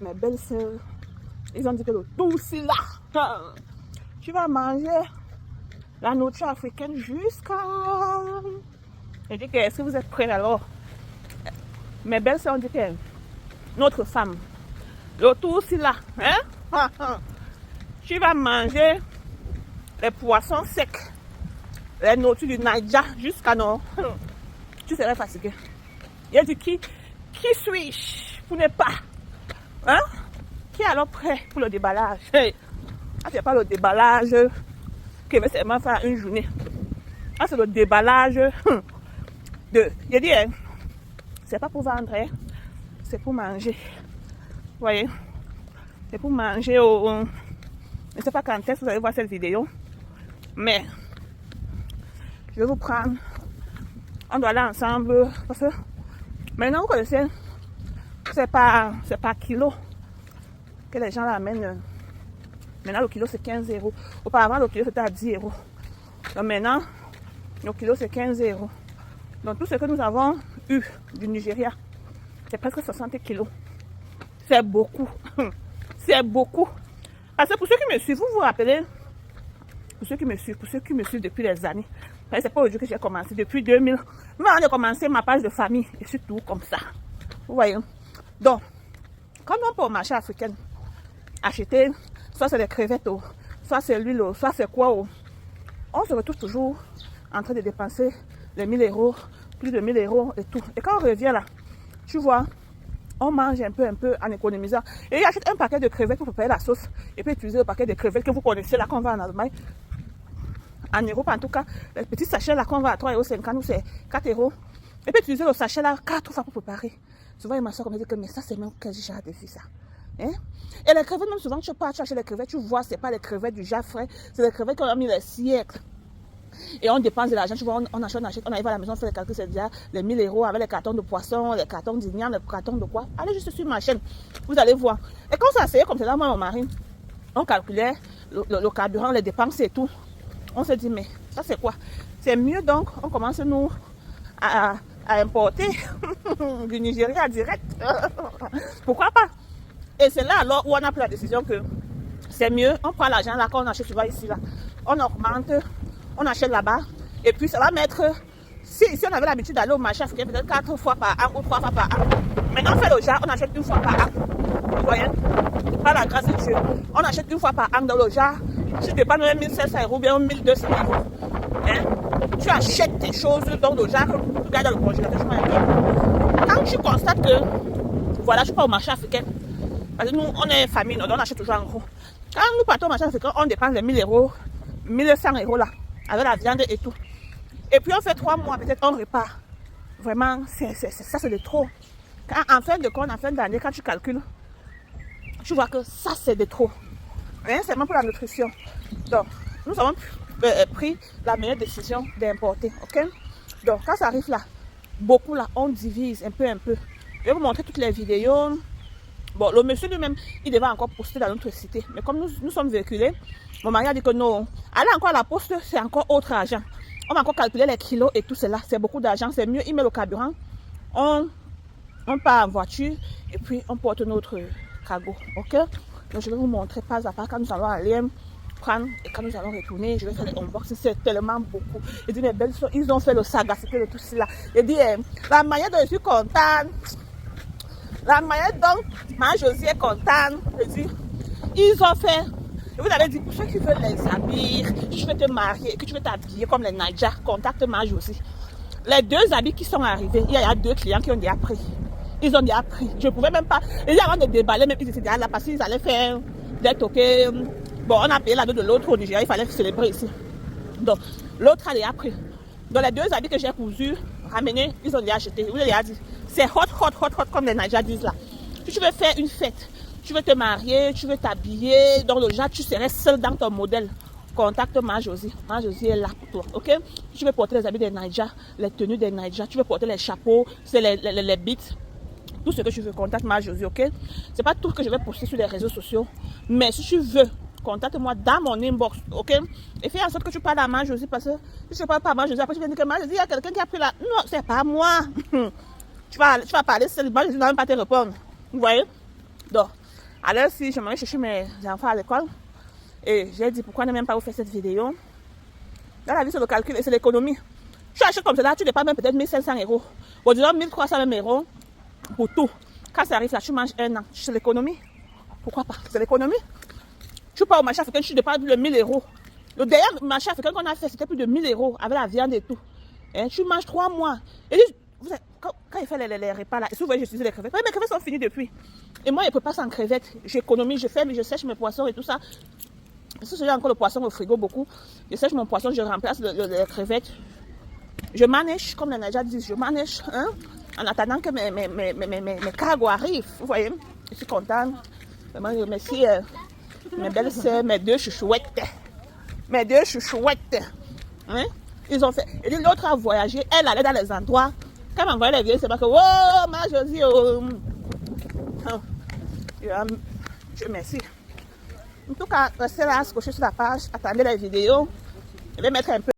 Mes belles-sœurs, ils ont dit que le tout c'est là. Tu vas manger la nourriture africaine jusqu'à... Je dis que est-ce que vous êtes prêts alors? Mes belles-sœurs ont dit que notre femme, le tout c'est là. Hein? Tu vas manger les poissons secs, les nourritures du Niger jusqu'à non. Tu serais fatigué. Il a dit qui suis-je pour ne pas? Hein? Qui est alors prêt pour le déballage? Ah, c'est pas le déballage qui va seulement faire une journée. Ah, c'est le déballage de... J'ai dit, hein, c'est pas pour vendre, hein, c'est pour manger. Vous voyez? C'est pour manger au... Je ne sais pas quand est-ce que vous allez voir cette vidéo. Mais je vais vous prendre. On doit aller ensemble. Parce que maintenant, vous connaissez, c'est pas kilo que les gens l'amènent. Maintenant, le kilo, c'est 15 €. Auparavant, le kilo, c'était à 10 €. Donc maintenant, le kilo, c'est 15 €. Donc tout ce que nous avons eu du Nigeria, c'est presque 60 kilos. C'est beaucoup. C'est beaucoup. Parce que pour ceux qui me suivent, vous vous rappelez, pour ceux qui me suivent depuis des années, c'est pas aujourd'hui que j'ai commencé, depuis 2000. Moi, j'ai commencé ma page de famille, et surtout comme ça. Vous voyez? Donc, quand on peut au marché africain, acheter, soit c'est des crevettes, soit c'est l'huile, soit c'est quoi, on se retrouve toujours en train de dépenser les 1000 €, plus de 1000 € et tout. Et quand on revient là, tu vois, on mange un peu en économisant. Et il achète un paquet de crevettes pour préparer la sauce. Et puis utiliser le paquet de crevettes que vous connaissez là, qu'on va en Allemagne. En Europe, en tout cas, les petits sachets là qu'on va à 3,50 € ou c'est 4 €. Et puis utiliser le sachet là 4 fois pour préparer. Souvent, il m'a soeur me dit que mais ça, c'est même que j'ai déjà vu ça. Hein? Et les crevettes, même souvent, tu pars, tu achètes les crevettes, tu vois, c'est pas les crevettes du Jafre, c'est les crevettes qu'on a mis les siècles. Et on dépense de l'argent, tu vois, on achète, on arrive à la maison, on fait les calculs, c'est déjà les 1000 € avec les cartons de poisson, les cartons d'igname, les cartons de quoi. Allez juste sur ma chaîne, vous allez voir. Et quand ça s'est comme ça, moi et mon mari, on calculait le carburant, les dépenses et tout. On se dit, mais ça c'est quoi? C'est mieux donc, on commence nous à importer du Nigeria direct. Pourquoi pas? Et c'est là alors où on a pris la décision que c'est mieux, on prend l'argent là, quand on achète, tu vois ici là, on augmente, on achète là-bas, et puis ça va mettre, si on avait l'habitude d'aller au marché africain peut-être 4 fois par an ou 3 fois par an, maintenant on fait le jar, on achète une fois par an, vous voyez, par la grâce de Dieu, on achète une fois par an dans le jar, tu dépenses même 1500 € ou bien 1200 €, hein? Tu achètes tes choses dans le jar, tu gardes dans le congélateur, quand tu constates que, voilà, je suis pas au marché africain, parce que nous, on est famille, donc on achète toujours en gros. Quand nous partons au marché africain, on dépense les 1000 €, 1100 € là, avec la viande et tout. Et puis on fait 3 mois, peut-être on repart. Vraiment, ça c'est de trop. Quand, en fin de compte, en fin d'année, quand tu calcules, tu vois que ça c'est de trop. Hein, c'est même pour la nutrition. Donc, nous avons pris la meilleure décision d'importer, ok? Donc, quand ça arrive là, beaucoup là, on divise un peu. Je vais vous montrer toutes les vidéos. Bon, le monsieur lui-même, il devait encore poster dans notre cité. Mais comme nous sommes véhiculés, mon mari a dit que non. Aller encore à la poste, c'est encore autre argent. On va encore calculer les kilos et tout cela. C'est beaucoup d'argent. C'est mieux, il met le carburant. On part en voiture et puis on porte notre cargo. Ok? Donc je vais vous montrer pas à pas quand nous allons aller prendre et quand nous allons retourner. Je vais faire les unboxings. C'est tellement beaucoup. Il dit, mes belles soeurs, ils ont fait le sagacité de tout cela. Il dit, la manière dont je suis contente. La manière dont ma Josie est contente, je dis, ils ont fait, et vous avez dit, pour ceux qui veulent les habits, que tu veux te marier, que tu veux t'habiller comme les Niger, contacte ma Josie. Les 2 habits qui sont arrivés, il y a 2 clients qui ont déjà pris. Ils ont déjà pris. Je ne pouvais même pas, et avant de déballer, même ils étaient déjà là parce qu'ils allaient faire des toquets. Bon, on a payé la dot de l'autre au Nigeria, il fallait célébrer ici. Donc, l'autre a déjà pris. Donc, les 2 habits que j'ai cousus, ramenés, ils ont déjà acheté. Je vous ai déjà dit. C'est hot comme les Nigériens disent là. Si tu veux faire une fête, tu veux te marier, tu veux t'habiller, dans le genre, tu serais seul dans ton modèle. Contacte ma Josie. Ma Josie est là pour toi, ok? Tu veux porter les habits des Nigériens, les tenues des Nigériens, tu veux porter les chapeaux, c'est les beats, tout ce que tu veux, contacte ma Josie, ok? C'est pas tout ce que je vais poster sur les réseaux sociaux, mais si tu veux, contacte-moi dans mon inbox, ok? Et fais en sorte que tu parles à ma Josie parce que si je ne parle pas à ma Josie, après tu viens dire que ma Josie, il y a quelqu'un qui a pris la... Non, c'est pas moi. Tu vas parler seulement, je ne vais même pas te répondre. Vous voyez? Donc, Alors, si je m'en vais chercher mes enfants à l'école, et j'ai dit pourquoi ne même pas vous faire cette vidéo. Dans la vie, c'est le calcul et c'est l'économie. Tu achètes comme cela, tu dépenses même peut-être 1500 euros. Ou disons 1300 euros pour tout. Quand ça arrive là, tu manges un an. C'est l'économie. Pourquoi pas? C'est l'économie. Tu pars au marché africain, tu dépenses plus de 1000 euros. Le dernier marché africain qu'on a fait, c'était plus de 1000 euros avec la viande et tout. Hein, tu manges 3 mois. Et quand il fait les repas là, si vous voyez, j'utilise les crevettes. Oui, mes crevettes sont finies depuis. Et moi, je ne peux pas sans crevettes. J'économise, je sèche mes poissons et tout ça. Si j'ai encore le poisson au frigo beaucoup, je sèche mon poisson, je remplace les crevettes. Je manège, comme les Nigériens disent, je manège, hein, en attendant que mes cargos arrivent. Vous voyez, je suis contente. Vraiment, je remercie mes belles sœurs, mes deux chouchouettes. Mes deux chouchouettes. Hein? Ils ont fait. Et l'autre a voyagé, elle allait dans les endroits. Quand elle m'envoyait les vidéos, c'est pas que, oh, ma Josie, oh. Je remercie. En tout cas, restez là, scotchez sur la page, attendez les vidéos. Je vais mettre un peu.